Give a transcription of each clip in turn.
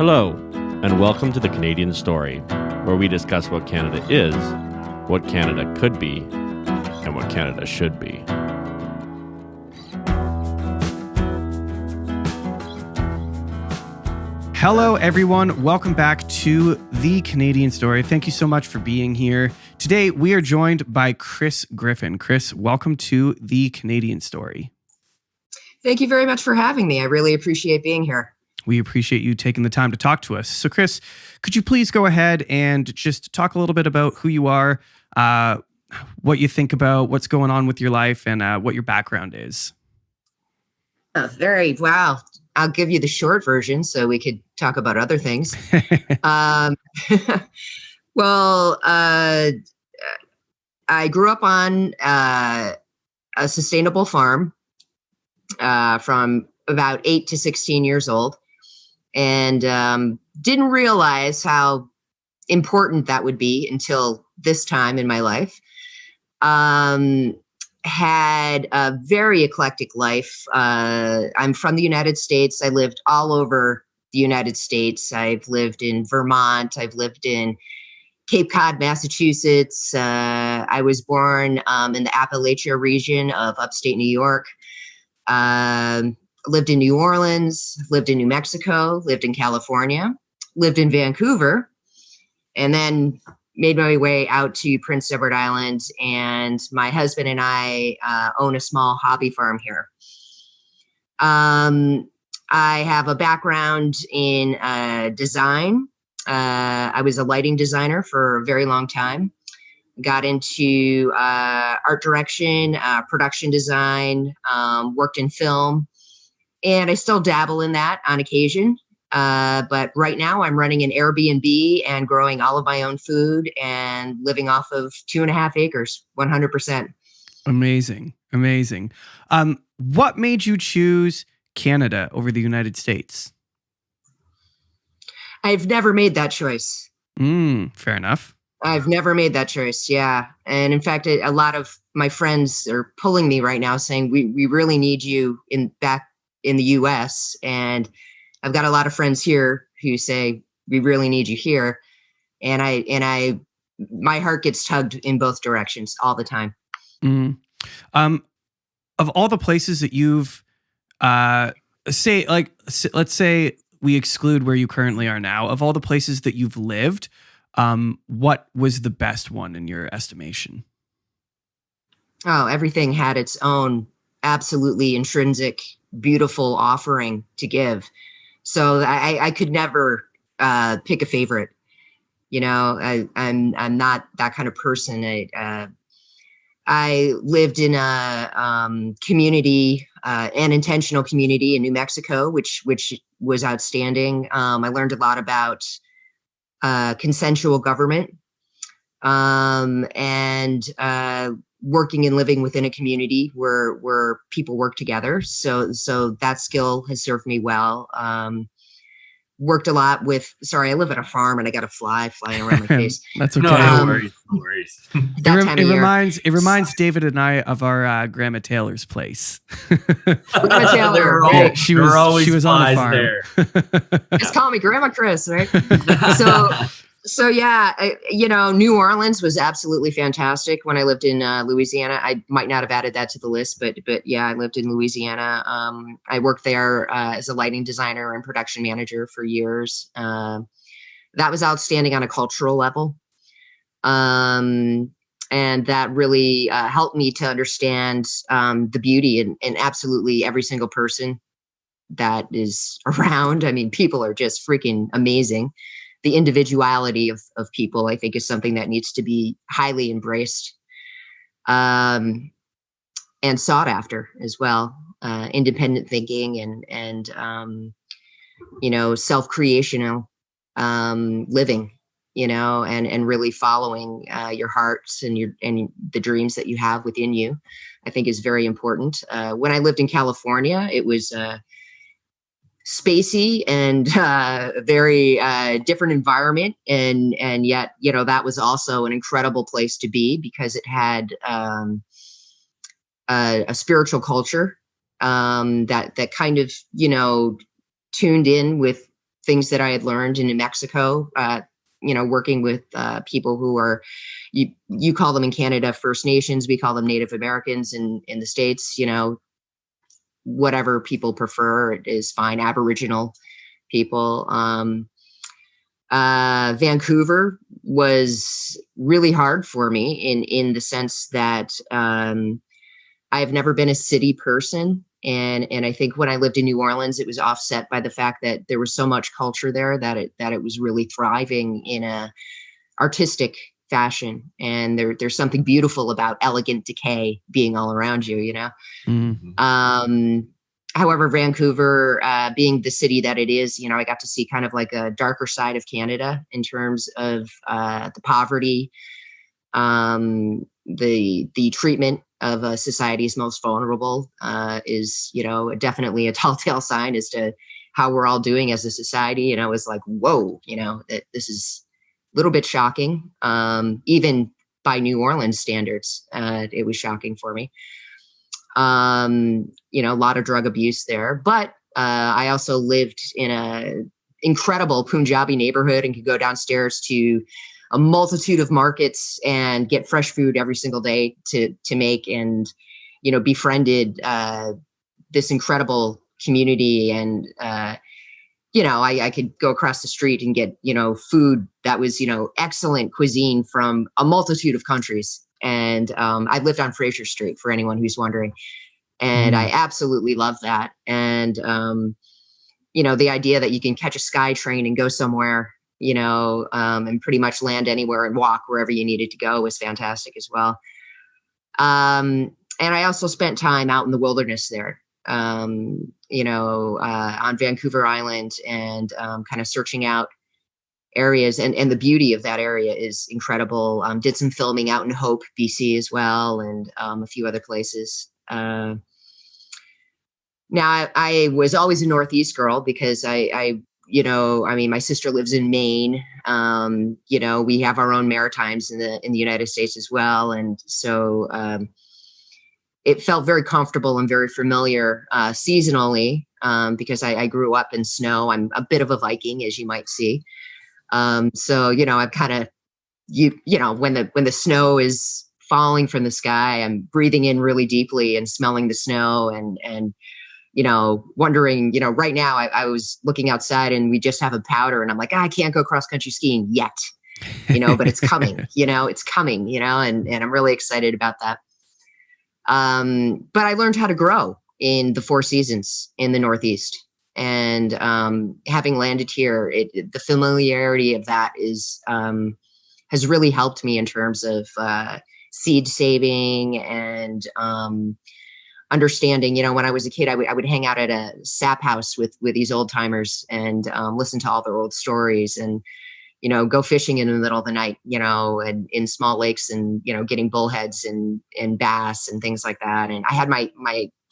Hello, and welcome to the Canadian Story, where we discuss what Canada is, what Canada could be, and what Canada should be. Hello, everyone. Welcome back to the Canadian Story. Thank you so much for being here. Today, we are joined by Kris Griffin. Kris, welcome to the Canadian Story. Thank you very much for having me. I really appreciate being here. We appreciate you taking the time to talk to us. So, Kris, could you please go ahead and just talk a little bit about who you are, what you think about what's going on with your life, and what your background is? Wow. I'll give you the short version so we could talk about other things. Well, I grew up on a sustainable farm from about 8 to 16 years old, and didn't realize how important that would be until this time in my life. Had a very eclectic life. I'm from the United States. I lived all over the United States. I've lived in Vermont. I've lived in Cape Cod, Massachusetts. I was born in the Appalachia region of upstate New York. Lived in New Orleans, lived in New Mexico, lived in California, lived in Vancouver, and then made my way out to Prince Edward Island. And my husband and I own a small hobby farm here. I have a background in design. I was a lighting designer for a very long time. Got into art direction, production design, worked in film, and I still dabble in that on occasion. But right now I'm running an Airbnb and growing all of my own food and living off of 2.5 acres, 100%. Amazing. Amazing. What made you choose Canada over the United States? I've never made that choice. Fair enough. I've never made that choice. Yeah. And in fact, a lot of my friends are pulling me right now saying, we really need you back in the US. And I've got a lot of friends here who say, we really need you here. And my heart gets tugged in both directions all the time. Of all the places that you've, let's say we exclude where you currently are now, of all the places that you've lived, what was the best one in your estimation? Oh, everything had its own absolutely intrinsic, beautiful offering to give. So I could never pick a favorite. You know, I'm not that kind of person. I lived in a community, an intentional community in New Mexico, which was outstanding. I learned a lot about consensual government, and working and living within a community where people work together. So that skill has served me well. Worked a lot with, I live at a farm and I got a fly flying around my face. That's okay. No worries. It reminds David and I of our Grandma Taylor's place. Grandma Taylor, right? She was on the farm. There. Just call me Grandma Kris, right? So yeah, New Orleans was absolutely fantastic when I lived in Louisiana. I might not have added that to the list, but yeah, I lived in Louisiana. I worked there as a lighting designer and production manager for years. That was outstanding on a cultural level. And that really helped me to understand the beauty in absolutely every single person that is around. I mean, people are just freaking amazing. The individuality of people, I think, is something that needs to be highly embraced and sought after as well. Independent thinking and self-creational living, and really following your hearts and the dreams that you have within you, I think is very important. When I lived in California, it was spacey and very different environment, and yet that was also an incredible place to be because it had a spiritual culture that kind of tuned in with things that I had learned in New Mexico, working with people who are, you call them in Canada First Nations, we call them Native Americans in the States, whatever people prefer is fine. Aboriginal people. Vancouver was really hard for me in the sense that I've never been a city person. And I think when I lived in New Orleans, it was offset by the fact that there was so much culture there that it was really thriving in a artistic fashion. And there's something beautiful about elegant decay being all around you, Mm. However, Vancouver, being the city that it is, I got to see kind of like a darker side of Canada in terms of the poverty, the treatment of society's most vulnerable is, definitely a telltale sign as to how we're all doing as a society. And I was like, whoa, that this is a little bit shocking. Even by New Orleans standards, it was shocking for me. A lot of drug abuse there, but I also lived in a incredible Punjabi neighborhood and could go downstairs to a multitude of markets and get fresh food every single day to make, and, befriended this incredible community. And, I could go across the street and get, food that was, excellent cuisine from a multitude of countries. And I lived on Fraser Street, for anyone who's wondering. And I absolutely love that. And, the idea that you can catch a sky train and go somewhere, and pretty much land anywhere and walk wherever you needed to go was fantastic as well. And I also spent time out in the wilderness there, on Vancouver Island, and kind of searching out areas, and the beauty of that area is incredible. Did some filming out in Hope, BC as well, and a few other places. Now I was always a Northeast girl because my sister lives in Maine. We have our own Maritimes in the United States as well. And so it felt very comfortable and very familiar seasonally because I grew up in snow. I'm a bit of a Viking, as you might see. So, I've kind of, when the snow is falling from the sky, I'm breathing in really deeply and smelling the snow and wondering, right now I was looking outside and we just have a powder and I'm like, I can't go cross country skiing yet, but it's coming, it's coming, and I'm really excited about that. But I learned how to grow in the Four Seasons in the Northeast, and having landed here, the familiarity of that has really helped me in terms of seed saving and understanding. When I was a kid, I would hang out at a sap house with these old timers and listen to all their old stories, and go fishing in the middle of the night, and in small lakes, and getting bullheads and bass and things like that. And I had my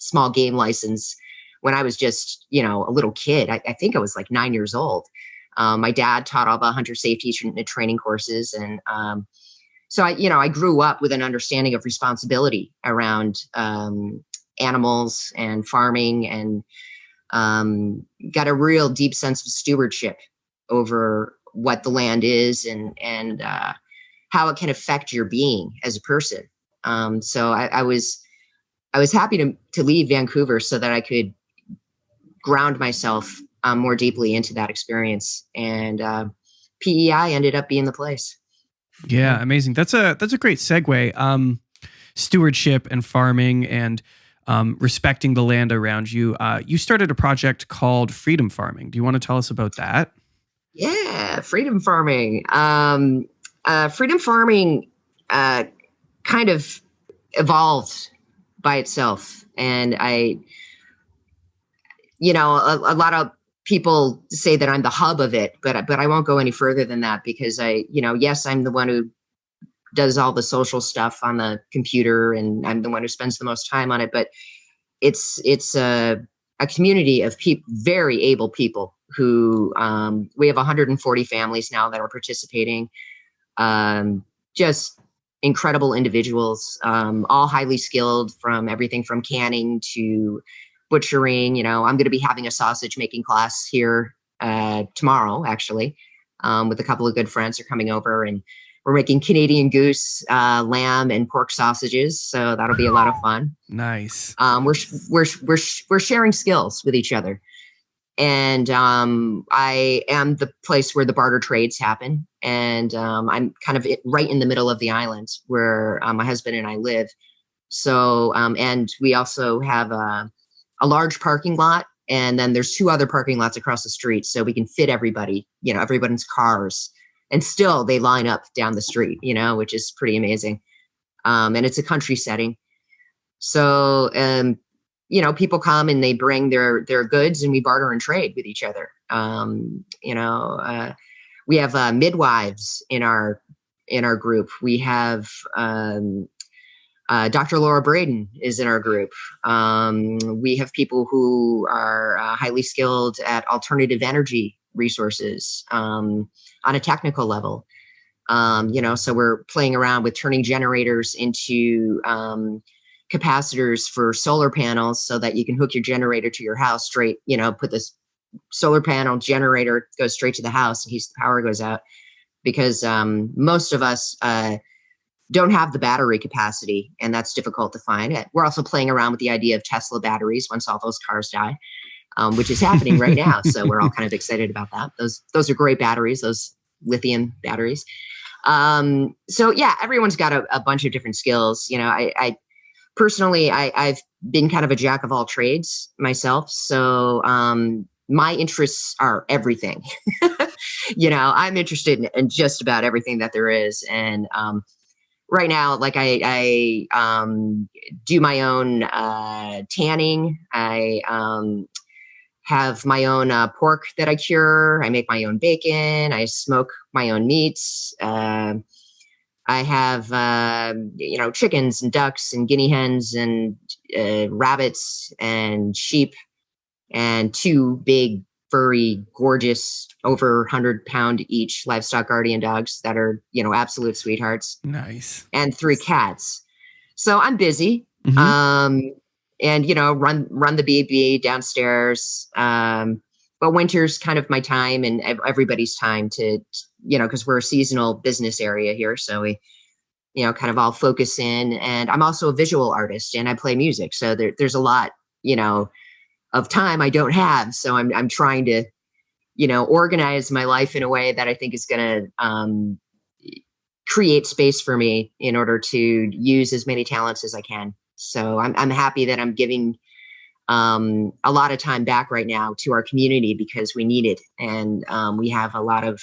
small game license when I was just a little kid. I think I was like 9 years old. My dad taught all the hunter safety training courses, and so I grew up with an understanding of responsibility around animals and farming, and got a real deep sense of stewardship over what the land is and how it can affect your being as a person. So I was happy to leave Vancouver so that I could ground myself more deeply into that experience, and PEI ended up being the place. Yeah, amazing. That's a great segue. Stewardship and farming and respecting the land around you. You started a project called Freedom Farming. Do you want to tell us about that? Yeah, freedom farming. Freedom farming kind of evolved by itself, and a lot of people say that I'm the hub of it, but I won't go any further than that, because yes, I'm the one who does all the social stuff on the computer, and I'm the one who spends the most time on it. But it's a community of very able people who we have 140 families now that are participating. Just incredible individuals, all highly skilled, from everything from canning to butchering. I'm going to be having a sausage making class here tomorrow, actually, with a couple of good friends are coming over, and we're making Canadian goose, lamb, and pork sausages. So that'll be a lot of fun. Nice. We're sharing skills with each other. And I am the place where the barter trades happen. And I'm kind of right in the middle of the island where my husband and I live. So, and we also have a large parking lot. And then there's 2 other parking lots across the street. So we can fit everybody, everybody's cars. And still they line up down the street, which is pretty amazing. And it's a country setting. So, people come and they bring their goods, and we barter and trade with each other. We have midwives in our group. We have Dr. Laura Braden is in our group. We have people who are highly skilled at alternative energy resources on a technical level. So we're playing around with turning generators into capacitors for solar panels so that you can hook your generator to your house straight, put this solar panel generator goes straight to the house in case the power goes out, because most of us don't have the battery capacity, and that's difficult to find. We're also playing around with the idea of Tesla batteries once all those cars die, which is happening right now. So we're all kind of excited about that. Those are great batteries, those lithium batteries. So yeah, everyone's got a bunch of different skills. I personally, I've been kind of a jack of all trades myself. So my interests are everything. I'm interested in just about everything that there is. And right now, like I do my own tanning. I have my own pork that I cure. I make my own bacon. I smoke my own meats. I have, chickens and ducks and guinea hens and rabbits and sheep and 2 big, furry, gorgeous, over 100-pound each livestock guardian dogs that are, absolute sweethearts. Nice. And 3 cats. So I'm busy. Mm-hmm. And, run the BB downstairs. But winter's kind of my time and everybody's time to, because we're a seasonal business area here. So we, kind of all focus in. And I'm also a visual artist and I play music. So there's a lot, of time I don't have. So I'm trying to, organize my life in a way that I think is going to create space for me in order to use as many talents as I can. So I'm happy that I'm giving a lot of time back right now to our community because we need it. And we have a lot of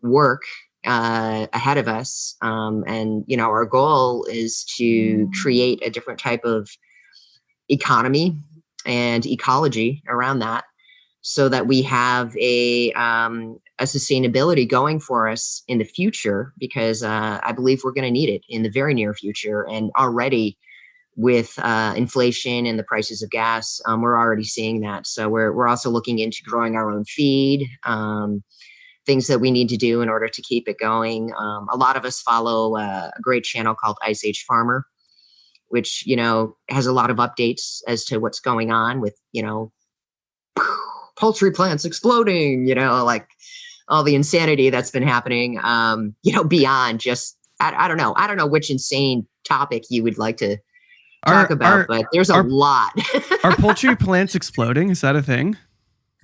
work ahead of us. And, our goal is to create a different type of economy and ecology around that so that we have a sustainability going for us in the future, because I believe we're going to need it in the very near future. And already with inflation and the prices of gas, we're already seeing that. So we're also looking into growing our own feed, things that we need to do in order to keep it going. A lot of us follow a great channel called Ice Age Farmer, which, has a lot of updates as to what's going on with, poultry plants exploding, like all the insanity that's been happening, beyond just, I don't know. I don't know which insane topic you would like to talk about, but there's a lot. Are poultry plants exploding? Is that a thing?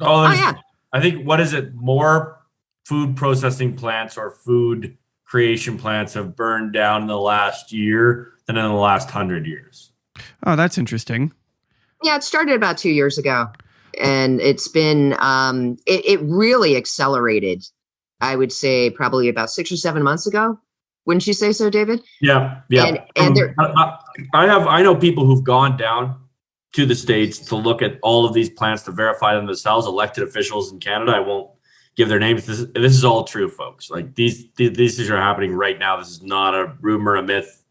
Oh yeah. I think, what is it? More food processing plants or food creation plants have burned down in the last year than in the last 100 years. Oh, that's interesting. Yeah, it started about 2 years ago. And it's been, it really accelerated, I would say probably about 6 or 7 months ago. Wouldn't you say so, David? Yeah. And I know people who've gone down to the States to look at all of these plants to verify them themselves, elected officials in Canada. I won't give their names. This is all true, folks. Like these things are happening right now. This is not a rumor, a myth.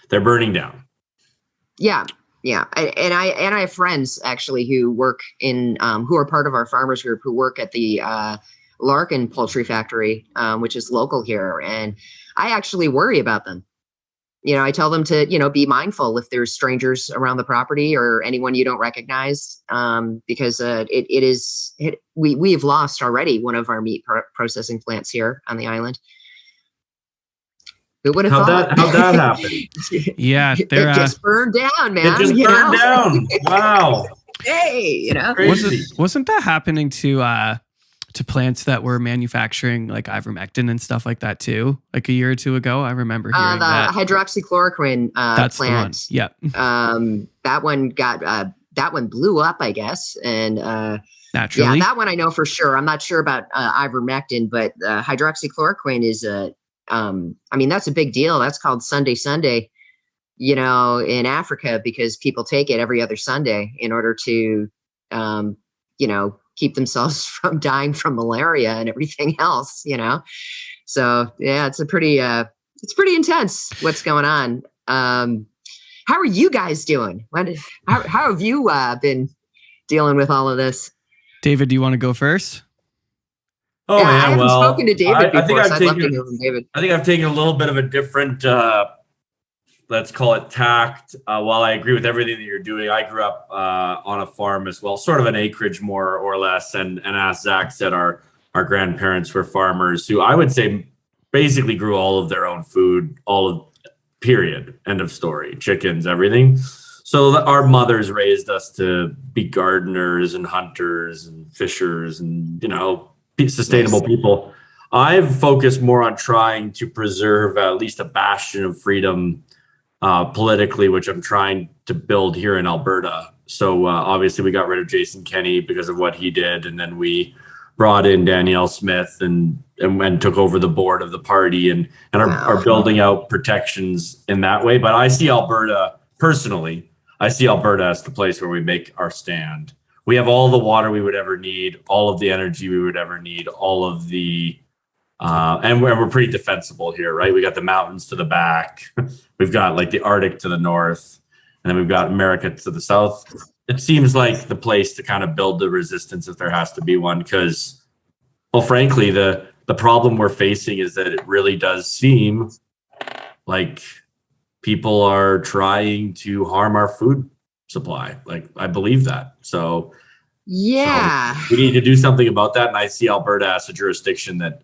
They're burning down. Yeah. And I have friends actually who work in, who are part of our farmers group who work at the Larkin Poultry Factory, which is local here. And I actually worry about them I tell them to, be mindful if there's strangers around the property or anyone you don't recognize, because we have lost already one of our meat processing plants here on the island. Who would have thought? How'd that happen? Yeah, it just burned down, man. It just burned down. Wow. Hey, Crazy. Wasn't that happening to plants that were manufacturing like ivermectin and stuff like that too, like a year or two ago? I remember hearing the that. hydroxychloroquine That's plant. the one. Yeah. That one blew up, I guess, and naturally. Yeah, that one I know for sure. I'm not sure about ivermectin, but hydroxychloroquine is that's a big deal. That's called Sunday, in Africa, because people take it every other Sunday in order to, keep themselves from dying from malaria and everything else, So yeah, it's pretty intense what's going on. How are you guys doing? How have you been dealing with all of this? David, do you want to go first? Oh, yeah, man, I haven't spoken to David before, so I'd love to hear from David. I think I've taken a little bit of a different, let's call it tact. While I agree with everything that you're doing, I grew up on a farm as well, sort of an acreage more or less. And as Zach said, our grandparents were farmers who I would say basically grew all of their own food, period, end of story, chickens, everything. So our mothers raised us to be gardeners and hunters and fishers and, sustainable people. I've focused more on trying to preserve at least a bastion of freedom politically, which I'm trying to build here in Alberta. So obviously we got rid of Jason Kenney because of what he did. And then we brought in Danielle Smith and took over the board of the party and are building out protections in that way. But I see Alberta, personally, as the place where we make our stand. We have all the water we would ever need, all of the energy we would ever need, all of the and we're pretty defensible here, right? We got the mountains to the back. We've got like the Arctic to the north, and then we've got America to the south. It seems like the place to kind of build the resistance if there has to be one, because, well, frankly, the problem we're facing is that it really does seem like people are trying to harm our food supply. Like, I believe that. So yeah, we need to do something about that. And I see Alberta as a jurisdiction that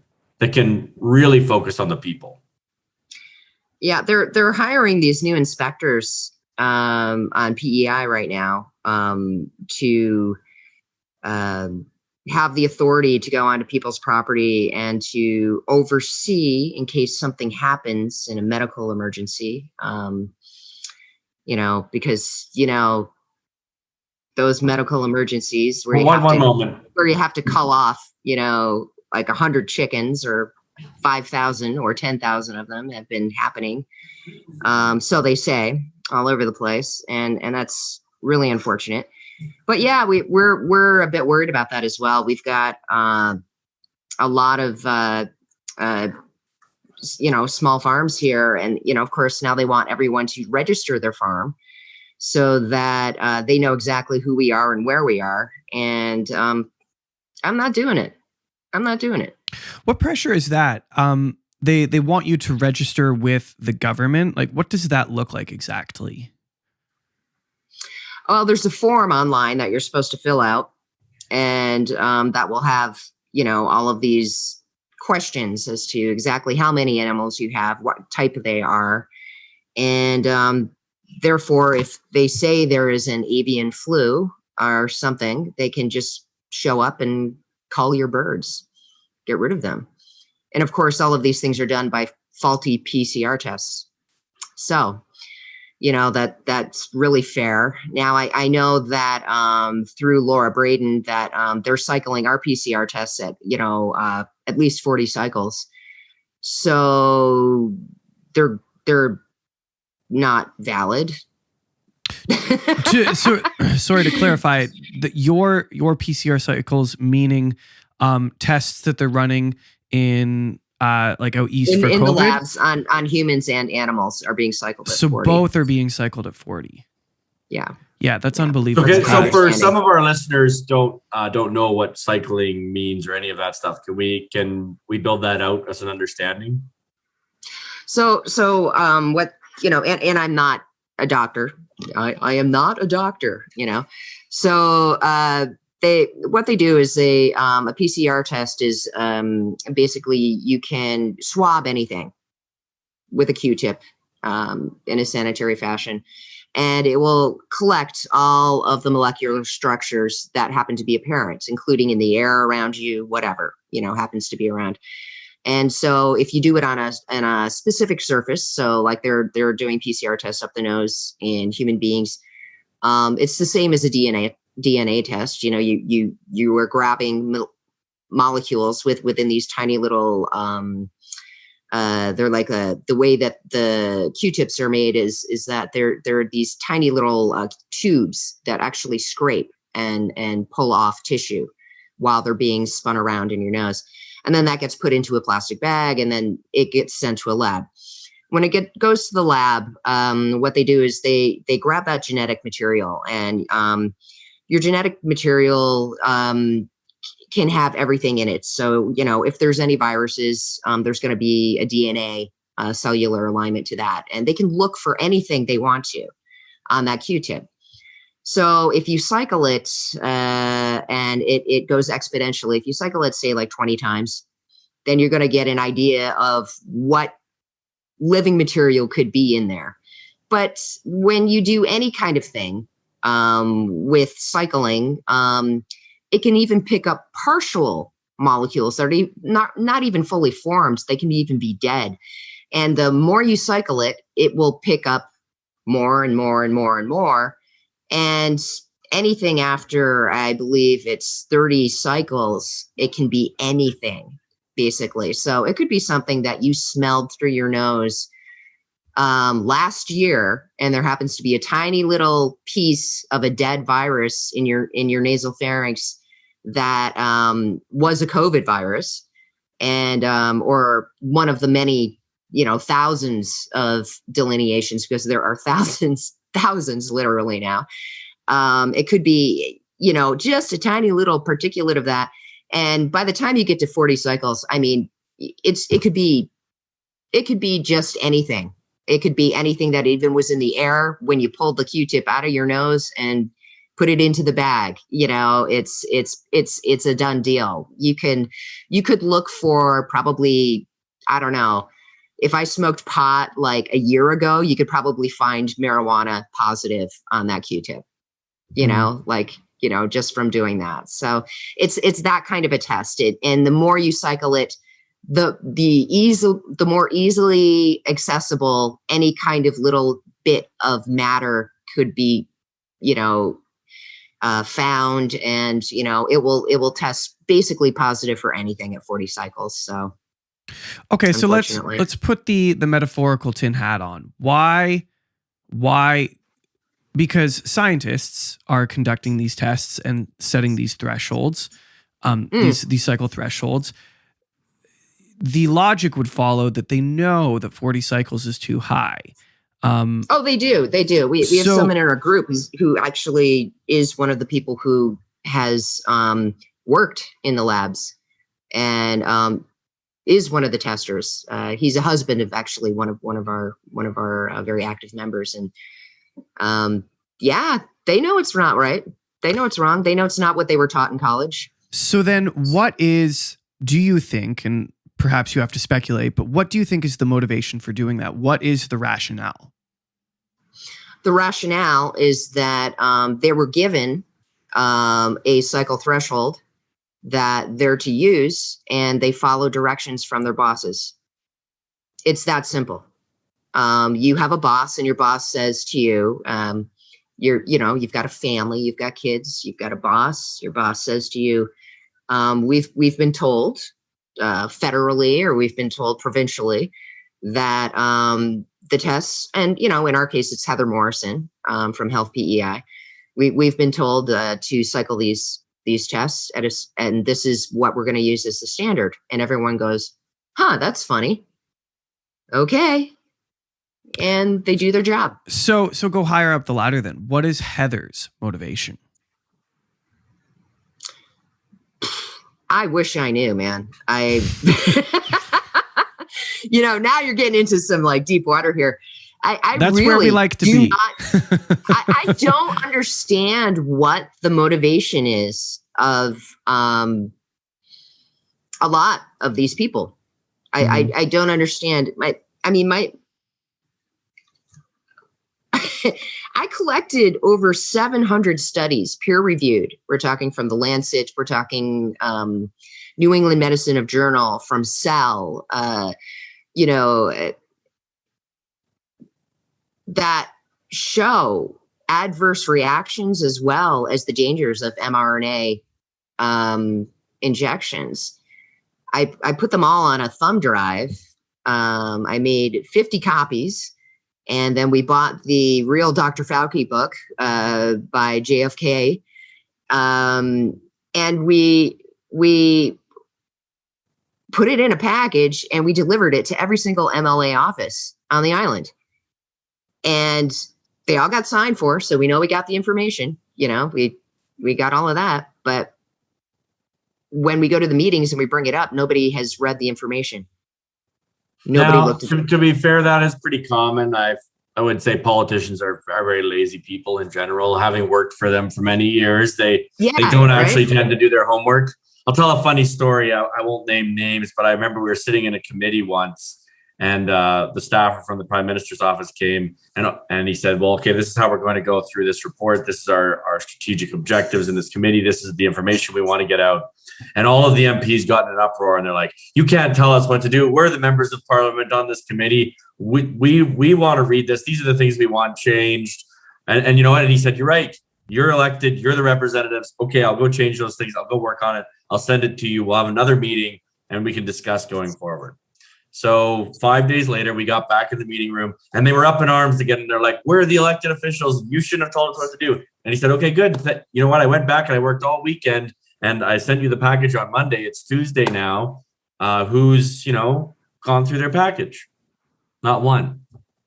can really focus on the people. Yeah, they're hiring these new inspectors on PEI right now to have the authority to go onto people's property and to oversee in case something happens in a medical emergency. Because those medical emergencies where you have to cull off, like 100 chickens or 5,000 or 10,000 of them have been happening. So they say, all over the place. And that's really unfortunate. But yeah, we're a bit worried about that as well. We've got a lot of small farms here, and of course now they want everyone to register their farm so that they know exactly who we are and where we are. And I'm not doing it. What pressure is that? They want you to register with the government. Like, what does that look like exactly? Well, there's a form online that you're supposed to fill out, and that will have, all of these questions as to exactly how many animals you have, what type they are. And therefore, if they say there is an avian flu or something, they can just show up and cull your birds, get rid of them. And of course, all of these things are done by faulty PCR tests. So, that's really fair. Now, I know that through Laura Braden that they're cycling our PCR tests at least 40 cycles. So they're not valid. Sorry to clarify, that your PCR cycles, meaning tests that they're running in like out east for COVID? In the labs on humans and animals are being cycled at 40. So both are being cycled at 40. Yeah. Yeah, that's unbelievable. Okay, so for some of our listeners don't know what cycling means or any of that stuff, can we build that out as an understanding? So what and I'm not a doctor. I am not a doctor, So what they do is a PCR test is basically you can swab anything with a Q-tip in a sanitary fashion, and it will collect all of the molecular structures that happen to be apparent, including in the air around you, whatever happens to be around. And so if you do it on a specific surface, so like they're doing PCR tests up the nose in human beings, it's the same as a DNA test. You are grabbing molecules within these tiny little they're like the way that the Q-tips are made is that they're these tiny little tubes that actually scrape and pull off tissue while they're being spun around in your nose. And then that gets put into a plastic bag, and then it gets sent to a lab. When it goes to the lab, what they do is they grab that genetic material, and your genetic material can have everything in it. So, if there's any viruses, there's going to be a DNA cellular alignment to that, and they can look for anything they want to on that Q-tip. So if you cycle it and it goes exponentially, if you cycle it, say like 20 times, then you're going to get an idea of what living material could be in there. But when you do any kind of thing with cycling, it can even pick up partial molecules that are not even fully formed. They can even be dead. And the more you cycle it, it will pick up more and more and more and more. And anything after, I believe it's 30 cycles, it can be anything, basically. So it could be something that you smelled through your nose last year, and there happens to be a tiny little piece of a dead virus in your nasal pharynx that was a COVID virus, and or one of the many, thousands of delineations, because there are thousands literally now. It could be, just a tiny little particulate of that. And by the time you get to 40 cycles, I mean, it could be just anything. It could be anything that even was in the air when you pulled the Q-tip out of your nose and put it into the bag. It's a done deal. You could look for probably, I don't know, if I smoked pot like a year ago, you could probably find marijuana positive on that Q-tip, just from doing that. So it's that kind of a test. And the more you cycle it, the more easily accessible any kind of little bit of matter could be, found, and it will test basically positive for anything at 40 cycles. So. Okay, so let's put the metaphorical tin hat on. Why? Because scientists are conducting these tests and setting these thresholds, these cycle thresholds. The logic would follow that they know that 40 cycles is too high. They do. We have someone in our group who actually is one of the people who has worked in the labs, and is one of the testers. He's a husband of actually one of our very active members, and they know it's not right. They know it's wrong. They know it's not what they were taught in college. So then, do you think, and perhaps you have to speculate, but what do you think is the motivation for doing that? What is the rationale? The rationale is that they were given a cycle threshold that they're to use, and they follow directions from their bosses. It's that simple. You have a boss, and your boss says to you, you've got a family, you've got kids, you've got a boss. Your boss says to you, we've been told federally, or we've been told provincially, that the tests, and in our case, it's Heather Morrison from Health PEI. We've been told to cycle these tests and this is what we're going to use as the standard. And everyone goes, that's funny. Okay. And they do their job. So go higher up the ladder then. What is Heather's motivation? I wish I knew, man. Now you're getting into some like deep water here. That's really where we like to be. I don't understand what the motivation is of a lot of these people. I don't understand. I collected over 700 studies, peer reviewed. We're talking from the Lancet. We're talking New England Medicine of Journal, from Cell. That show adverse reactions as well as the dangers of mRNA injections. I put them all on a thumb drive. I made 50 copies. And then we bought the real Dr. Fauci book by JFK. And we put it in a package and we delivered it to every single MLA office on the island. And they all got signed for, so we know we got the information. We got all of that. But when we go to the meetings and we bring it up, nobody has read the information. Nobody looked at it. To be fair, that is pretty common. I would say politicians are very lazy people in general. Having worked for them for many years, they don't actually tend to do their homework. I'll tell a funny story. I won't name names, but I remember we were sitting in a committee once, and the staffer from the Prime Minister's office came and he said, well, okay, this is how we're going to go through this report. This is our strategic objectives in this committee. This is the information we want to get out. And all of the MPs got in an uproar and they're like, you can't tell us what to do. We're the members of parliament on this committee. We want to read this. These are the things we want changed. And you know what? And he said, you're right. You're elected. You're the representatives. Okay, I'll go change those things. I'll go work on it. I'll send it to you. We'll have another meeting and we can discuss going forward. So 5 days later, we got back in the meeting room and they were up in arms again. And they're like, where are the elected officials? You shouldn't have told us what to do. And he said, okay, good. You know what? I went back and I worked all weekend and I sent you the package on Monday. It's Tuesday now. Who's, gone through their package? Not one.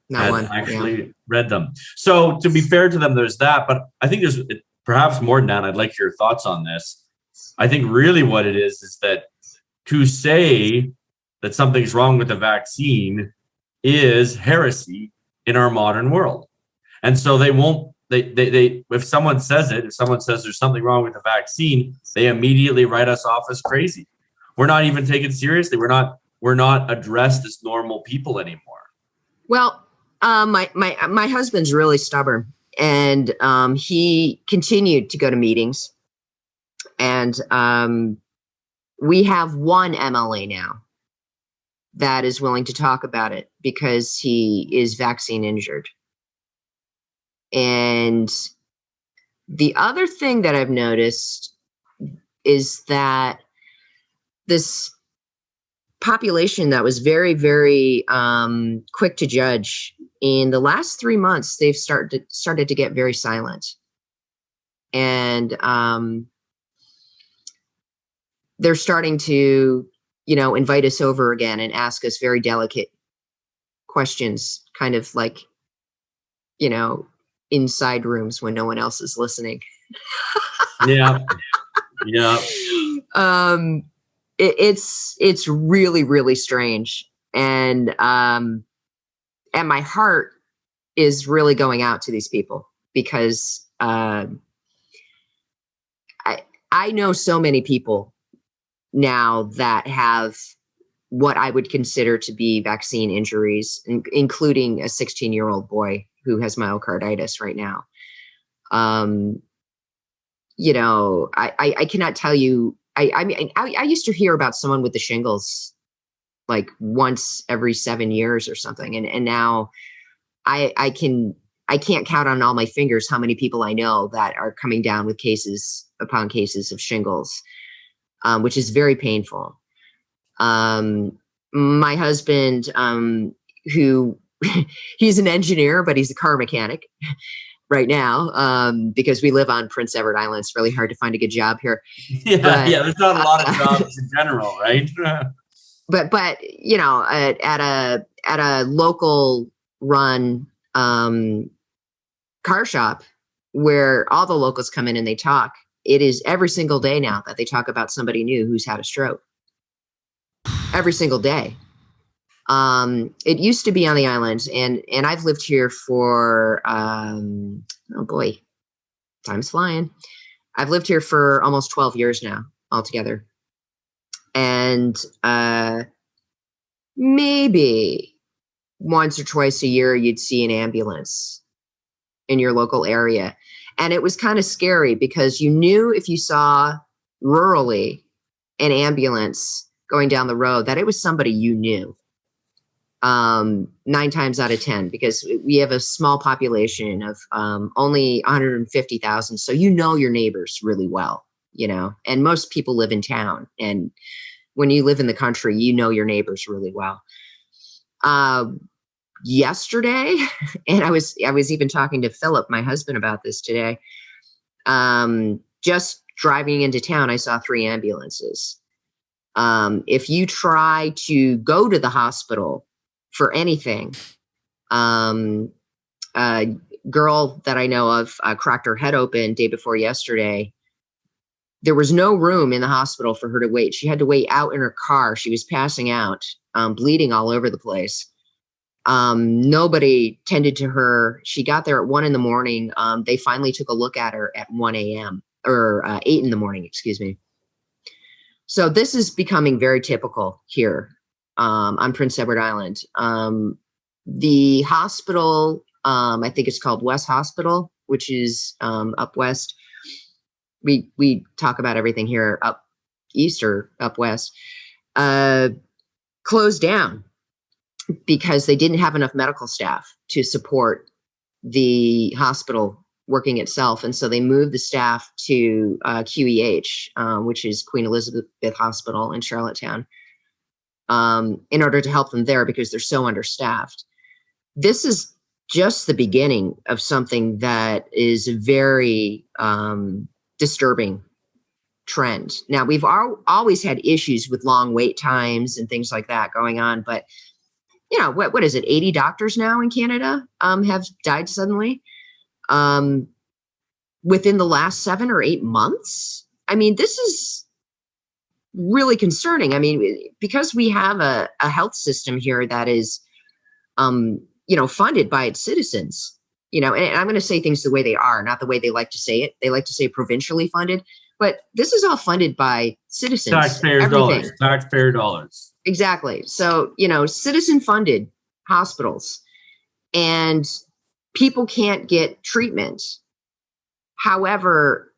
Not one. Actually read them. So to be fair to them, there's that. But I think there's perhaps more than that. I'd like your thoughts on this. I think really what it is that to say that something's wrong with the vaccine is heresy in our modern world. And so they won't, they if someone says there's something wrong with the vaccine, they immediately write us off as crazy. We're not even taken seriously. We're not addressed as normal people anymore. Well, my husband's really stubborn, and he continued to go to meetings. And we have one MLA now that is willing to talk about it because he is vaccine injured. And the other thing that I've noticed is that this population that was very, very quick to judge, in the last 3 months, they've started to get very silent. And they're starting to, invite us over again and ask us very delicate questions, kind of like, inside rooms when no one else is listening. Yeah. It's really, really strange. And my heart is really going out to these people because I know so many people now that have what I would consider to be vaccine injuries, including a 16-year-old boy who has myocarditis right now. I cannot tell you. I used to hear about someone with the shingles like once every 7 years or something. And now I can't count on all my fingers how many people I know that are coming down with cases upon cases of shingles, which is very painful. My husband, who he's an engineer, but he's a car mechanic right now, because we live on Prince Edward Island. It's really hard to find a good job here. Yeah, there's not a lot of jobs in general, right? but at a local run car shop where all the locals come in and they talk, it is every single day now that they talk about somebody new who's had a stroke. Every single day. It used to be on the island, and I've lived here for oh boy, time's flying. I've lived here for almost 12 years now altogether. And maybe once or twice a year you'd see an ambulance in your local area. And it was kind of scary because you knew if you saw rurally an ambulance going down the road that it was somebody you knew. 9 times out of 10, because we have a small population of only 150,000. So you know your neighbors really well, and most people live in town. And when you live in the country, you know your neighbors really well. Yesterday, and I was even talking to Philip, my husband, about this today. Just driving into town, I saw 3 ambulances. If you try to go to the hospital for anything, a girl that I know of cracked her head open day before yesterday. There was no room in the hospital for her to wait. She had to wait out in her car. She was passing out, bleeding all over the place. Nobody tended to her. She got there at 1 a.m. They finally took a look at her at 1 a.m. or 8 a.m, excuse me. So this is becoming very typical here on Prince Edward Island. The hospital, I think it's called West Hospital, which is up west. We talk about everything here up east or up west, closed down because they didn't have enough medical staff to support the hospital working itself. And so they moved the staff to QEH, which is Queen Elizabeth Hospital in Charlottetown, in order to help them there because they're so understaffed. This is just the beginning of something that is a very disturbing trend. Now, we've always had issues with long wait times and things like that going on, but what is it? 80 doctors now in Canada have died suddenly within the last 7 or 8 months. I mean, this is really concerning. I mean, because we have a health system here that is, funded by its citizens, and I'm going to say things the way they are, not the way they like to say it. They like to say provincially funded, but this is all funded by citizens. Taxpayer dollars. Exactly. So, citizen funded hospitals, and people can't get treatment. However,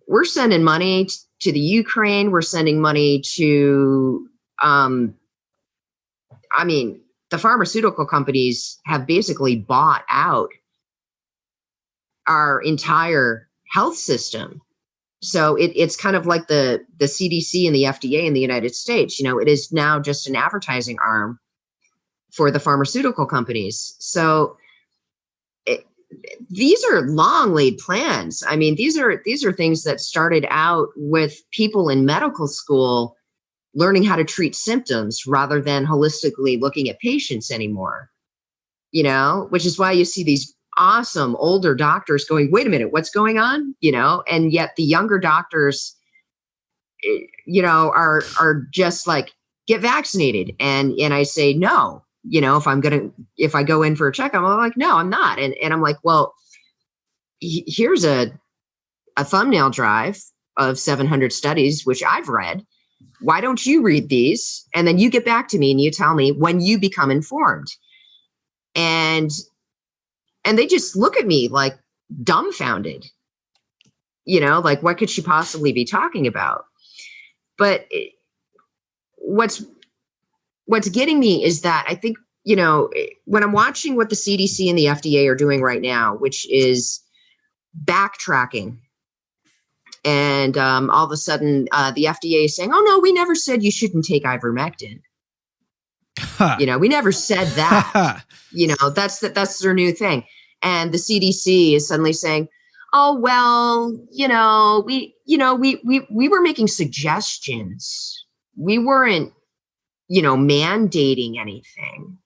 we're sending money to the Ukraine. We're sending money to, the pharmaceutical companies have basically bought out our entire health system. So it's kind of like the CDC and the FDA in the United States. It is now just an advertising arm for the pharmaceutical companies. So these are long laid plans. I mean, these are things that started out with people in medical school learning how to treat symptoms rather than holistically looking at patients anymore, which is why you see these awesome older doctors going, wait a minute, what's going on? And yet the younger doctors, are just like, get vaccinated. And I say, no, if I go in for a checkup, I'm like, no, I'm not. And I'm like, well, here's a thumbnail drive of 700 studies, which I've read. Why don't you read these? And then you get back to me and you tell me when you become informed. And they just look at me like dumbfounded, like what could she possibly be talking about? But what's getting me is that I think, when I'm watching what the CDC and the FDA are doing right now, which is backtracking, and all of a sudden the FDA is saying, oh, no, we never said you shouldn't take ivermectin. We never said that. That's their new thing. And the CDC is suddenly saying, oh, well, we were making suggestions. We weren't, mandating anything,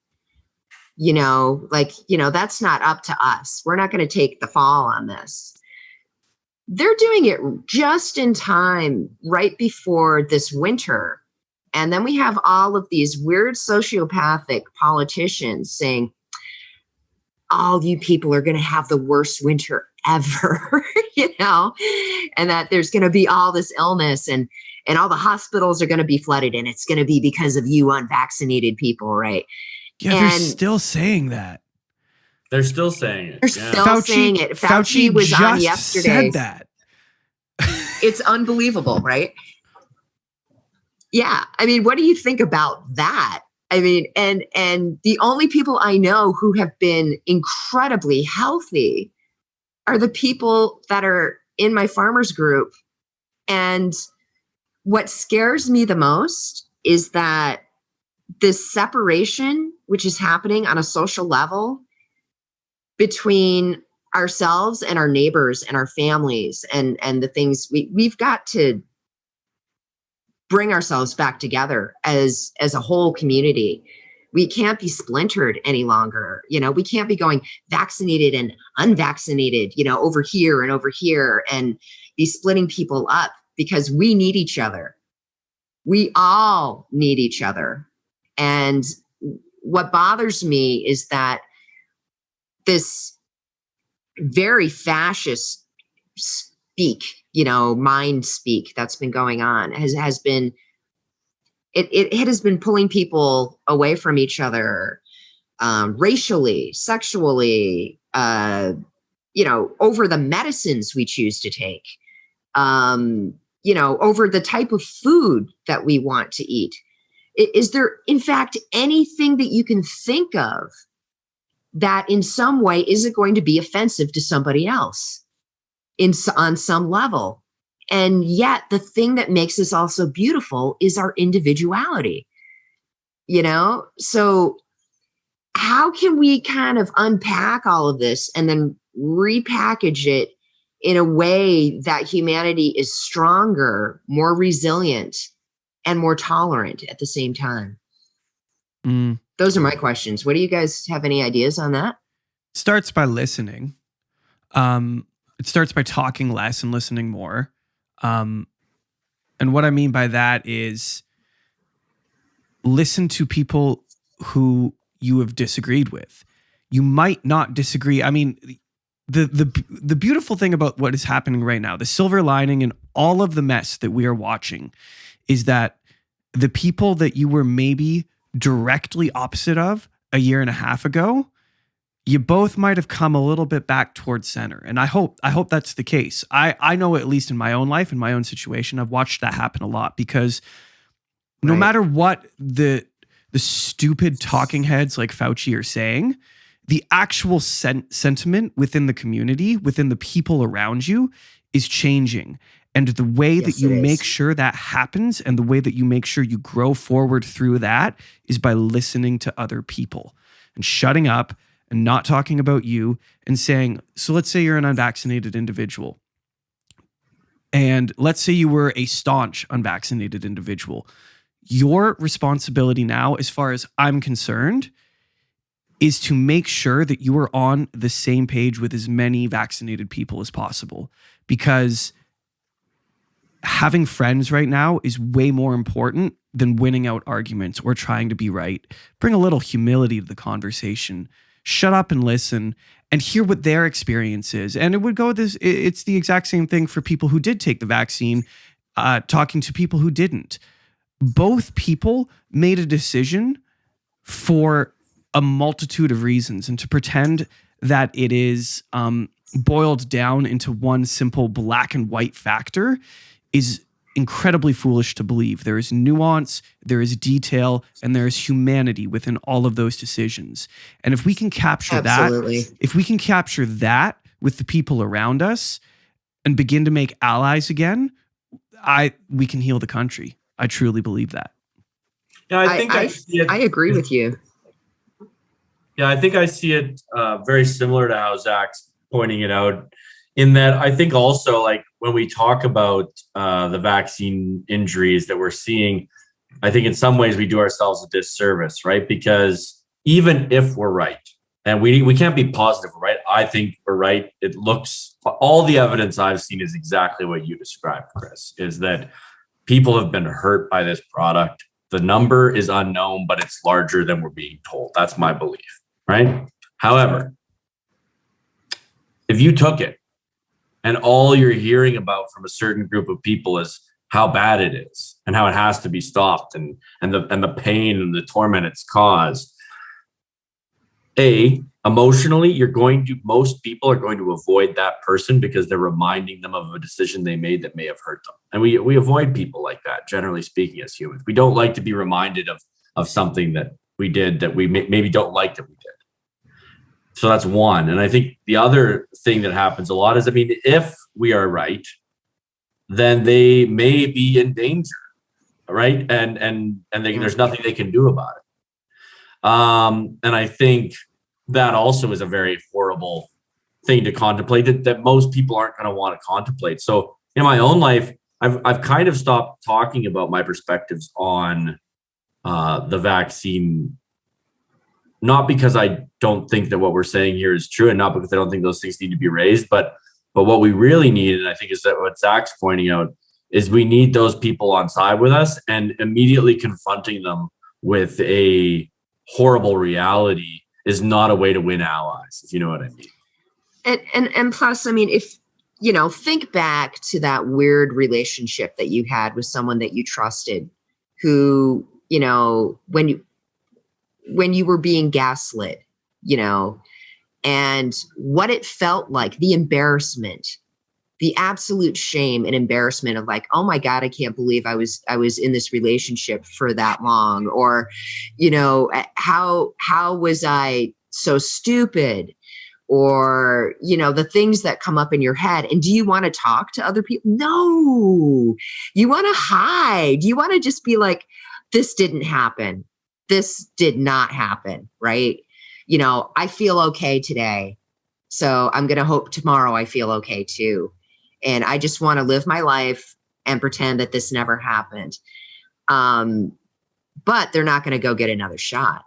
that's not up to us. We're not going to take the fall on this. They're doing it just in time, right before this winter. And then we have all of these weird sociopathic politicians saying, all you people are going to have the worst winter ever, and that there's going to be all this illness and all the hospitals are going to be flooded and it's going to be because of you unvaccinated people, right? Yeah, they're still saying that. They're still saying it. They're still saying it. Fauci was just on yesterday. Said that. It's unbelievable, right? Yeah. I mean, what do you think about that? I mean, and the only people I know who have been incredibly healthy are the people that are in my farmers group. And what scares me the most is that this separation, which is happening on a social level between ourselves and our neighbors and our families and the things we've got to bring ourselves back together as a whole community. We can't be splintered any longer. We can't be going vaccinated and unvaccinated, over here and be splitting people up, because we need each other. We all need each other. And what bothers me is that this very fascist mind speak that's been going on has been, it has been pulling people away from each other, racially, sexually, over the medicines we choose to take, over the type of food that we want to eat. Is there, in fact, anything that you can think of that in some way isn't going to be offensive to somebody else on some level? And yet the thing that makes us all so beautiful is our individuality, So how can we kind of unpack all of this and then repackage it in a way that humanity is stronger, more resilient, and more tolerant at the same time? Those are my questions. What do you guys have any ideas on that? It starts by listening. It starts by talking less and listening more. And what I mean by that is listen to people who you have disagreed with. You might not disagree. I mean, the beautiful thing about what is happening right now, the silver lining in all of the mess that we are watching, is that the people that you were maybe directly opposite of a year and a half ago, you both might have come a little bit back towards center. And I hope that's the case. I know, at least in my own life, in my own situation, I've watched that happen a lot, because no matter what the stupid talking heads like Fauci are saying, the actual sentiment within the community, within the people around you, is changing. And the way that you make sure that happens, and the way that you make sure you grow forward through that, is by listening to other people and shutting up and not talking about you and saying, so let's say you're an unvaccinated individual. And let's say you were a staunch unvaccinated individual. Your responsibility now, as far as I'm concerned, is to make sure that you are on the same page with as many vaccinated people as possible. Because having friends right now is way more important than winning out arguments or trying to be right. Bring a little humility to the conversation. Shut up and listen and hear what their experience is. And it's the exact same thing for people who did take the vaccine, talking to people who didn't. Both people made a decision for a multitude of reasons, and to pretend that it is boiled down into one simple black and white factor is incredibly foolish to believe. There is nuance, there is detail, and there is humanity within all of those decisions. And if we can capture that with the people around us and begin to make allies again, we can heal the country. I truly believe that. Yeah, I agree with you. Yeah, I think I see it very similar to how Zach's pointing it out, in that I think also, like, when we talk about the vaccine injuries that we're seeing, I think in some ways we do ourselves a disservice, right? Because even if we're right, and we can't be positive, right? I think we're right. It looks, all the evidence I've seen is exactly what you described, Kris, is that people have been hurt by this product. The number is unknown, but it's larger than we're being told. That's my belief, right? However, if you took it and all you're hearing about from a certain group of people is how bad it is and how it has to be stopped and the pain and the torment it's caused, emotionally, most people are going to avoid that person because they're reminding them of a decision they made that may have hurt them. And we avoid people like that, generally speaking, as humans. We don't like to be reminded of something that we did that we maybe don't like that we did. So that's one. And I think the other thing that happens a lot is, if we are right, then they may be in danger, right? And there's nothing they can do about it. And I think that also is a very horrible thing to contemplate that most people aren't going to want to contemplate. So in my own life, I've kind of stopped talking about my perspectives on the vaccine, not because I don't think that what we're saying here is true and not because I don't think those things need to be raised, but what we really need, and I think is that what Zach's pointing out, is we need those people on side with us and immediately confronting them with a horrible reality is not a way to win allies, if you know what I mean. And plus, if think back to that weird relationship that you had with someone that you trusted, who, when you were being gaslit, and what it felt like, the embarrassment, the absolute shame and embarrassment of like, oh my God, I can't believe I was in this relationship for that long. Or, how was I so stupid? Or, the things that come up in your head. And do you want to talk to other people? No, you want to hide. You want to just be like, this didn't happen. This did not happen. Right. I feel okay today. So I'm going to hope tomorrow I feel okay too. And I just want to live my life and pretend that this never happened. But they're not going to go get another shot.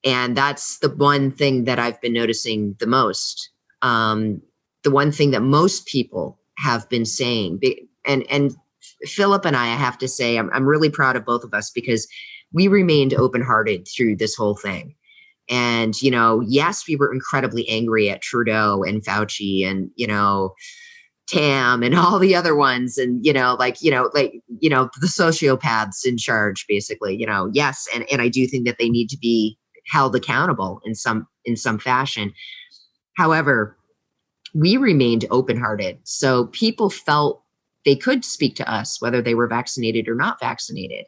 And that's the one thing that I've been noticing the most. The one thing that most people have been saying, and Philip and I have to say, I'm really proud of both of us because we remained open-hearted through this whole thing. And, yes, we were incredibly angry at Trudeau and Fauci and, Tam and all the other ones. And, the sociopaths in charge, basically, yes. And I do think that they need to be held accountable in some fashion. However, we remained open-hearted. So people felt they could speak to us, whether they were vaccinated or not vaccinated.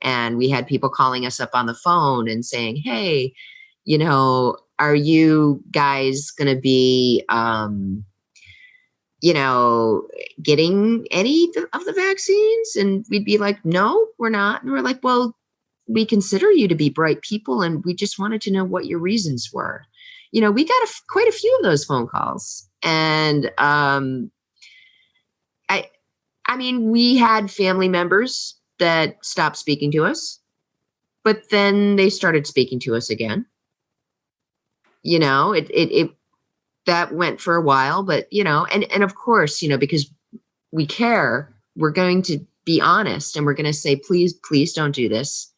And we had people calling us up on the phone and saying, hey, are you guys going to be, getting any of the vaccines? And we'd be like, no, we're not. And we're like, well, we consider you to be bright people. And we just wanted to know what your reasons were. We got quite a few of those phone calls. And we had family members that stopped speaking to us, but then they started speaking to us again. That went for a while, but, and of course, because we care, we're going to be honest and we're going to say, please don't do this.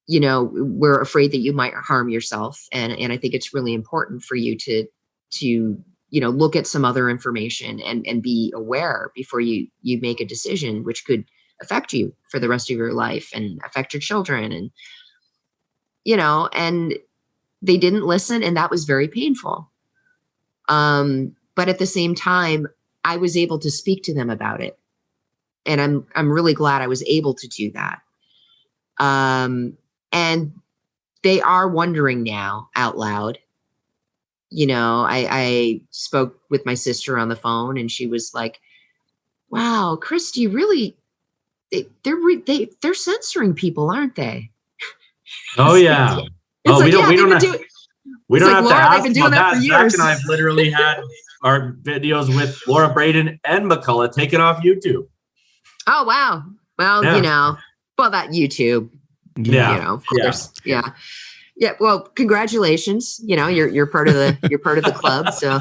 We're afraid that you might harm yourself. And I think it's really important for you to look at some other information and be aware before you make a decision, which could affect you for the rest of your life and affect your children. And, and they didn't listen. And that was very painful. But at the same time, I was able to speak to them about it. And I'm really glad I was able to do that. And they are wondering now out loud. I spoke with my sister on the phone and she was like, wow, Kris, do you really, they're censoring people, aren't they? Oh yeah. We don't have to ask about that. Zach and I've literally had our videos with Laura Braden and McCullough taken off YouTube. Oh wow. Well, Yeah. That YouTube. Yeah. Of course. Yeah. Yeah. Well, congratulations. You're part of the club. So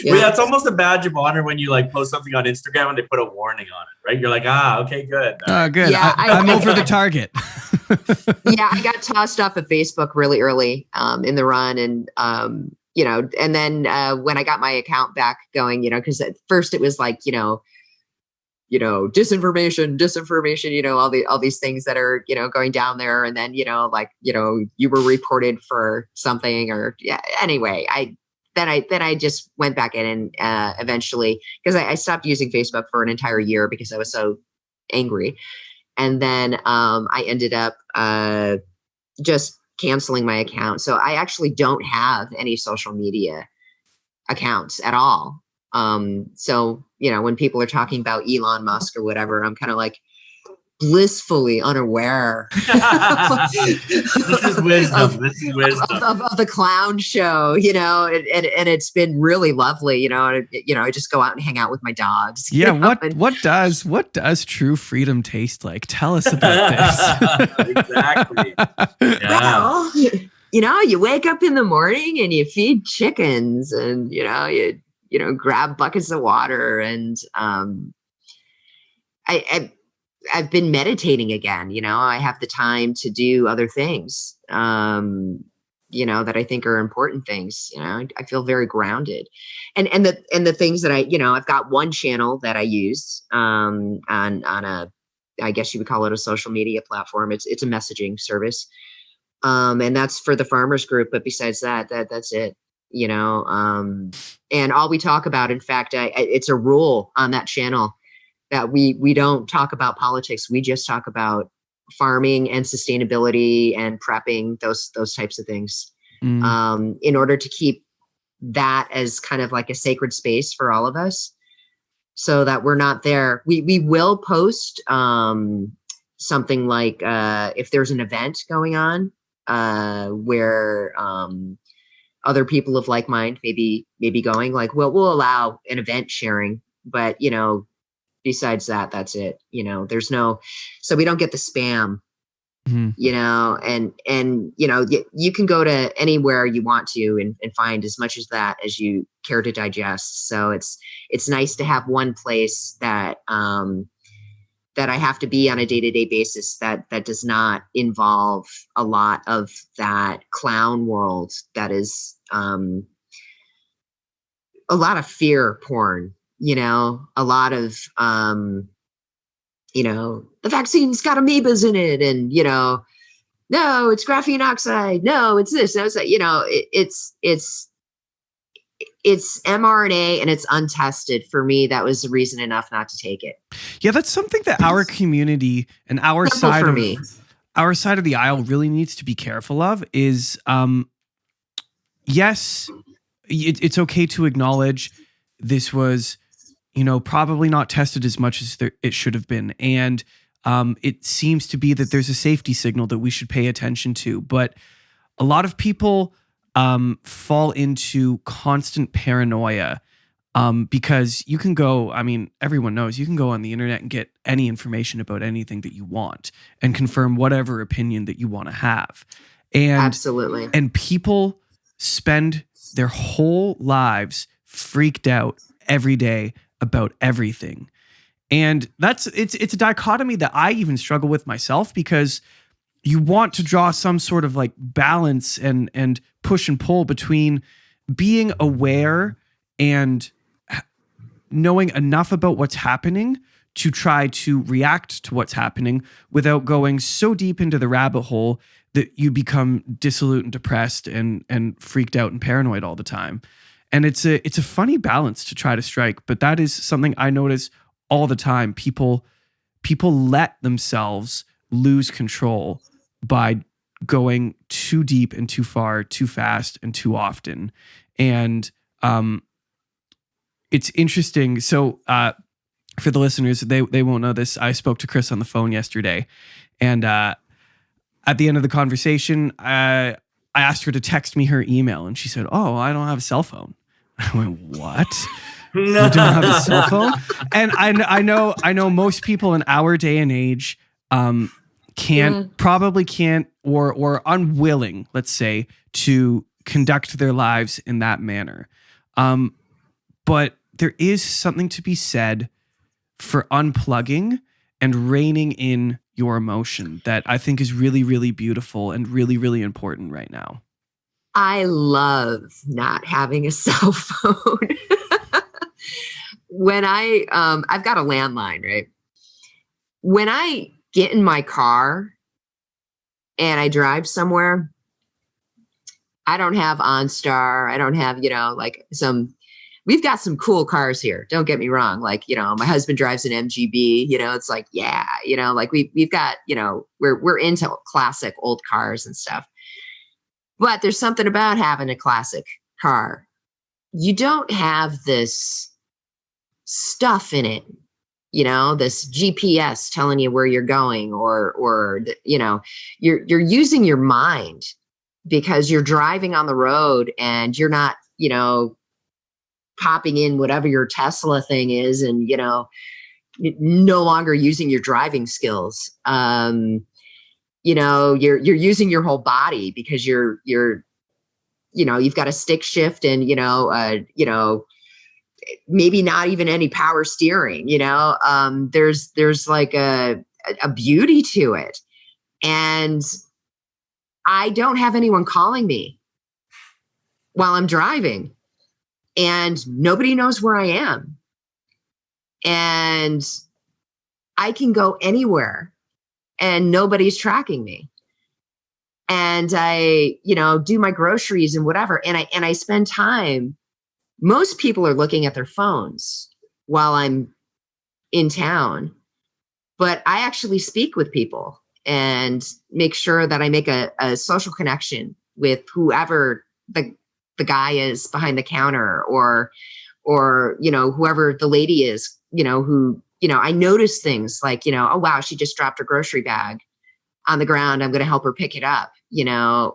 yeah. It's almost a badge of honor when you post something on Instagram and they put a warning on it, right? You're like, okay, good. Good. Yeah, I'm over the target. Yeah, I got tossed off of Facebook really early in the run, and and then when I got my account back going, because at first it was like, disinformation, all these things that are, going down there, and then, you were reported for something, or anyway, then I just went back in and eventually, because I stopped using Facebook for an entire year because I was so angry. And then I ended up just canceling my account. So I actually don't have any social media accounts at all. So, when people are talking about Elon Musk or whatever, I'm kind of like blissfully unaware. This is wisdom. Of the clown show, and it's been really lovely, I just go out and hang out with my dogs. Yeah. What does true freedom taste like? Tell us about this. Exactly. Yeah. Well, you wake up in the morning and you feed chickens, and, you grab buckets of water, and I've been meditating again. I have the time to do other things, that I think are important things. I feel very grounded, and the things that I've got one channel that I use on a, I guess you would call it a social media platform. It's a messaging service, and that's for the farmers group. But besides that's it. And all we talk about, in fact, it's a rule on that channel that we don't talk about politics. We just talk about farming and sustainability and prepping, those types of things, in order to keep that as kind of like a sacred space for all of us, so that we're not there. We will post something like if there's an event going on where other people of like mind maybe going, like, we'll allow an event sharing, but besides that, that's it. There's no, so we don't get the spam, and you can go to anywhere you want to and find as much as that as you care to digest. So it's nice to have one place that that I have to be on a day-to-day basis that does not involve a lot of that clown world that is a lot of fear porn, a lot of, the vaccine's got amoebas in it, and, no, it's graphene oxide. No, it's this. No, it's that. It's mRNA and it's untested. For me, that was reason enough not to take it. Yeah, that's something that our community and our side of the aisle really needs to be careful of. Is yes, it's okay to acknowledge this was, probably not tested as much as it should have been, and it seems to be that there's a safety signal that we should pay attention to. But a lot of people fall into constant paranoia because you can go, everyone knows you can go on the internet and get any information about anything that you want and confirm whatever opinion that you want to have. And absolutely. And people spend their whole lives freaked out every day about everything. And it's a dichotomy that I even struggle with myself, because you want to draw some sort of like balance and push and pull between being aware and knowing enough about what's happening to try to react to what's happening without going so deep into the rabbit hole that you become dissolute and depressed and freaked out and paranoid all the time. And it's a funny balance to try to strike, but that is something I notice all the time. People let themselves lose control by going too deep and too far, too fast and too often. And it's interesting. So for the listeners, they won't know this. I spoke to Kris on the phone yesterday, and at the end of the conversation, I asked her to text me her email, and she said, "Oh, I don't have a cell phone." I went, "What? You don't have a cell phone?" And I know most people in our day and age probably can't or unwilling, let's say, to conduct their lives in that manner. But there is something to be said for unplugging and reining in your emotion that I think is really, really beautiful and really, really important right now? I love not having a cell phone. When I've got a landline, right? When I get in my car and I drive somewhere, I don't have OnStar. I don't have, we've got some cool cars here. Don't get me wrong. Like, my husband drives an MGB, it's like, yeah, like we've got, we're into classic old cars and stuff. But there's something about having a classic car. You don't have this stuff in it, this GPS telling you where you're going, or you're using your mind because you're driving on the road and you're not, popping in whatever your Tesla thing is and, no longer using your driving skills. You're using your whole body because you've got a stick shift and, maybe not even any power steering, there's like a beauty to it. And I don't have anyone calling me while I'm driving and nobody knows where I am. And I can go anywhere and nobody's tracking me. And I, do my groceries and whatever. And I spend time. Most people are looking at their phones while I'm in town, but I actually speak with people and make sure that I make a social connection with whoever the guy is behind the counter or whoever the lady is, who, I notice things like, oh, wow, she just dropped her grocery bag on the ground. I'm going to help her pick it up,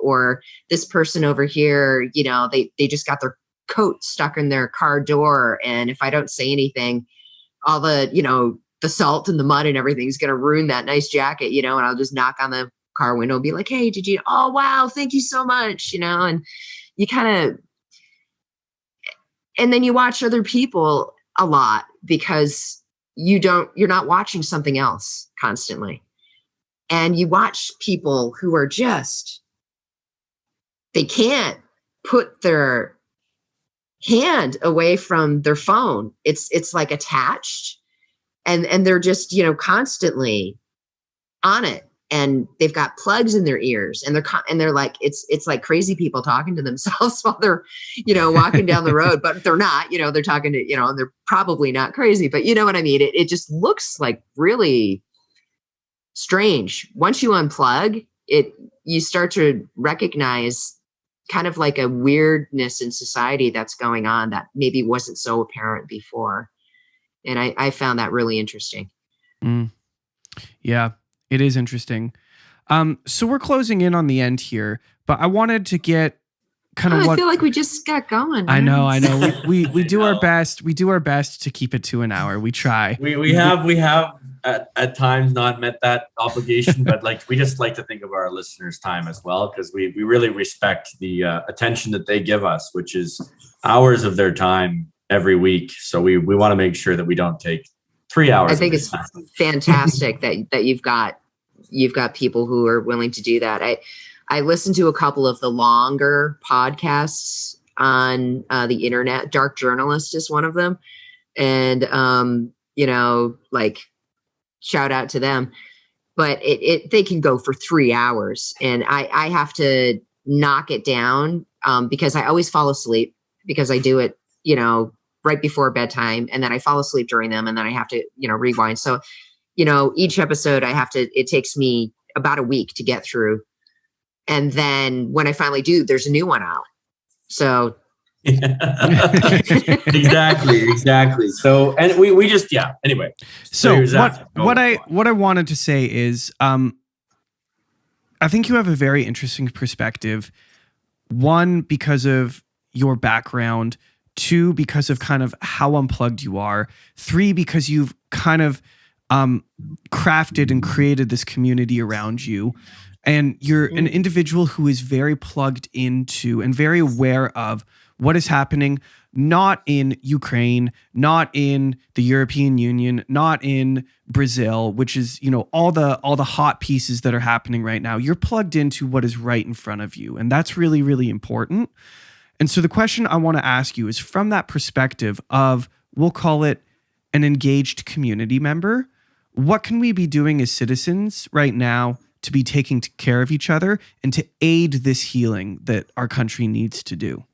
or this person over here, they just got their coat stuck in their car door. And if I don't say anything, all the, the salt and the mud and everything is going to ruin that nice jacket, and I'll just knock on the car window and be like, hey, oh, wow, thank you so much, and you kind of, and then you watch other people a lot because you're not watching something else constantly. And you watch people who are they can't put their hand away from their phone. It's like attached and they're just, constantly on it. And they've got plugs in their ears and they're like, it's like crazy people talking to themselves while they're, walking down the road, but they're not, they're talking to, and they're probably not crazy, but you know what I mean? It just looks like really strange. Once you unplug it, you start to recognize kind of like a weirdness in society that's going on that maybe wasn't so apparent before. And I found that really interesting. Yeah. It is interesting. So we're closing in on the end here, but I wanted to get kind of I feel like we just got going. I know. We do our best. We do our best to keep it to an hour. We try. We have at times not met that obligation, but we just like to think of our listeners' time as well, because we really respect the attention that they give us, which is hours of their time every week. So we want to make sure that we don't take 3 hours. I think it's fantastic that you've got people who are willing to do that. I listened to a couple of the longer podcasts on the internet. Dark Journalist is one of them. And, shout out to them. But they can go for 3 hours. And I have to knock it down because I always fall asleep because I do it, right before bedtime, and then I fall asleep during them, and then I have to, rewind. So, each episode it takes me about a week to get through. And then when I finally do, there's a new one out. So exactly. So, and we just, anyway. So what I wanted to say is, I think you have a very interesting perspective. One, because of your background. 2, because of kind of how unplugged you are. 3, because you've kind of crafted and created this community around you. And you're an individual who is very plugged into and very aware of what is happening, not in Ukraine, not in the European Union, not in Brazil, which is, all the hot pieces that are happening right now. You're plugged into what is right in front of you. And that's really, really important. And so the question I want to ask you is from that perspective of, we'll call it an engaged community member, what can we be doing as citizens right now to be taking care of each other and to aid this healing that our country needs to do?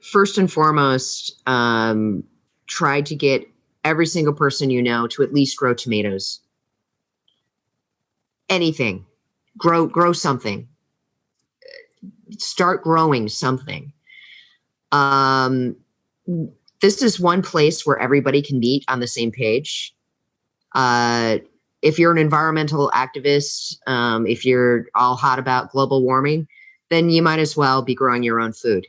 First and foremost, try to get every single person to at least grow tomatoes. Anything. Grow something. Start growing something. This is one place where everybody can meet on the same page. If you're an environmental activist, if you're all hot about global warming, then you might as well be growing your own food.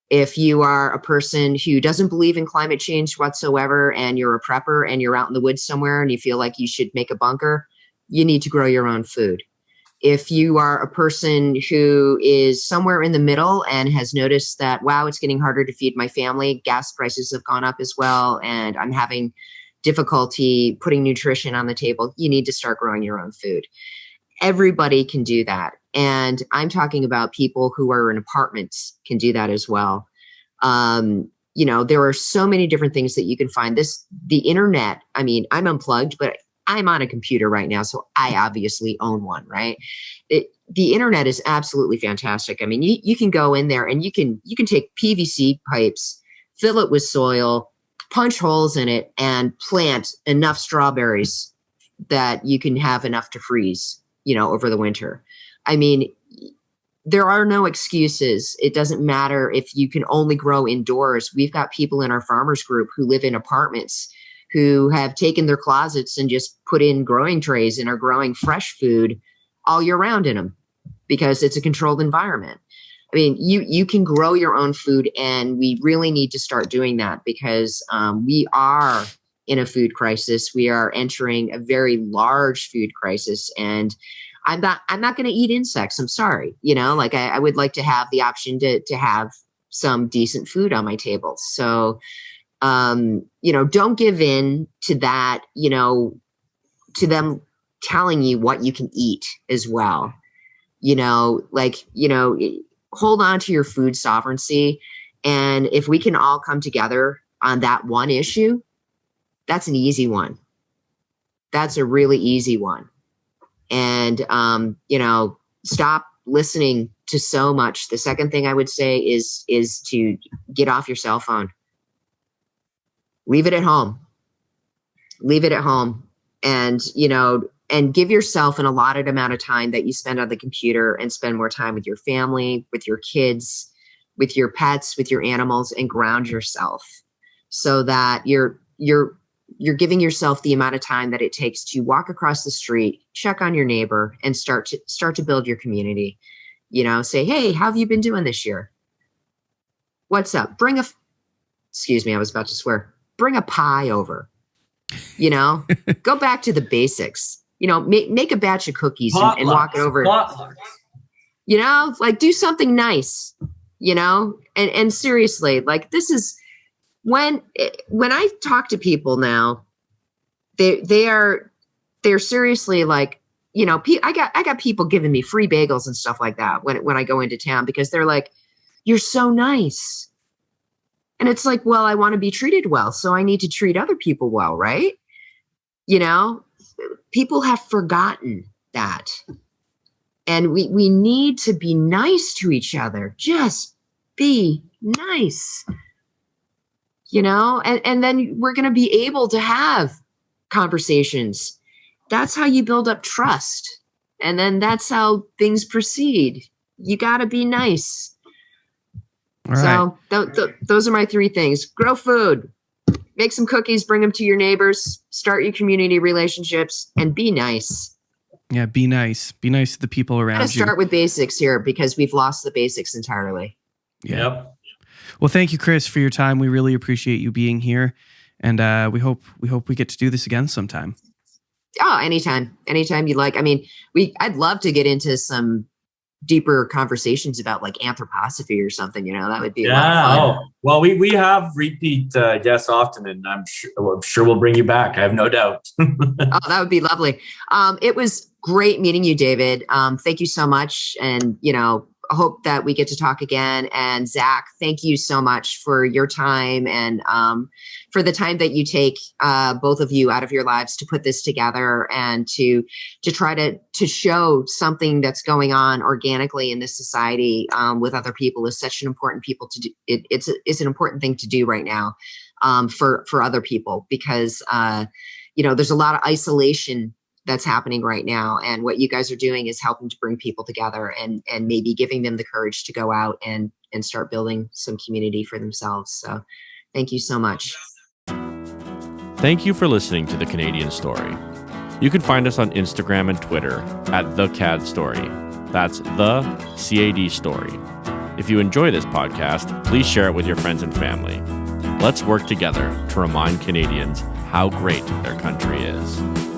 If you are a person who doesn't believe in climate change whatsoever and you're a prepper and you're out in the woods somewhere and you feel like you should make a bunker, you need to grow your own food. If you are a person who is somewhere in the middle and has noticed that, wow, it's getting harder to feed my family, gas prices have gone up as well, and I'm having difficulty putting nutrition on the table, you need to start growing your own food. Everybody can do that. And I'm talking about people who are in apartments can do that as well. There are so many different things that you can find. The internet, I'm unplugged, but I'm on a computer right now, so I obviously own one, right? The internet is absolutely fantastic. You can go in there and you can take PVC pipes, fill it with soil, punch holes in it, and plant enough strawberries that you can have enough to freeze, over the winter. There are no excuses. It doesn't matter if you can only grow indoors. We've got people in our farmers group who live in apartments who have taken their closets and just put in growing trays and are growing fresh food all year round in them because it's a controlled environment. You can grow your own food, and we really need to start doing that because we are in a food crisis. We are entering a very large food crisis, and I'm not going to eat insects. I'm sorry. I would like to have the option to have some decent food on my table. So, don't give in to that, to them telling you what you can eat as well. Hold on to your food sovereignty. And if we can all come together on that one issue, that's an easy one. That's a really easy one. And, stop listening to so much. The second thing I would say is to get off your cell phone. Leave it at home. Leave it at home. And, and give yourself an allotted amount of time that you spend on the computer and spend more time with your family, with your kids, with your pets, with your animals, and ground yourself so that you're giving yourself the amount of time that it takes to walk across the street, check on your neighbor, and start to build your community. Say, hey, how have you been doing this year? What's up? Excuse me, I was about to swear. Bring a pie over. Go back to the basics. Make a batch of cookies and walk it over. Do something nice. And seriously, this is when I talk to people now, they're seriously I got people giving me free bagels and stuff like that when I go into town because they're like, you're so nice. And it's like, well, I want to be treated well, so I need to treat other people well, right? People have forgotten that. And we need to be nice to each other. Just be nice. And then we're going to be able to have conversations. That's how you build up trust. And then that's how things proceed. You got to be nice. All right. So those are my three things. Grow food, make some cookies, bring them to your neighbors, start your community relationships, and be nice. Yeah, be nice. Be nice to the people around you. Start with basics here because we've lost the basics entirely. Yeah. Yep. Well, thank you, Kris, for your time. We really appreciate you being here, and we hope we get to do this again sometime. Oh, anytime you like. I'd love to get into some deeper conversations about like anthroposophy or something. That would be a lot Yeah. of fun. Oh, well, we have repeat guests often, and I'm sure we'll bring you back. I have no doubt. Oh, that would be lovely. It was great meeting you, David. Thank you so much. And, I hope that we get to talk again. And Zach, thank you so much for your time and for the time that you take, both of you, out of your lives to put this together and to try to show something that's going on organically in this society with other people is such an important people to do. It's an important thing to do right now for other people because there's a lot of isolation that's happening right now. And what you guys are doing is helping to bring people together and maybe giving them the courage to go out and start building some community for themselves. So thank you so much. Thank you for listening to The Canadian Story. You can find us on Instagram and Twitter at The CAD Story. That's The CAD Story. If you enjoy this podcast, please share it with your friends and family. Let's work together to remind Canadians how great their country is.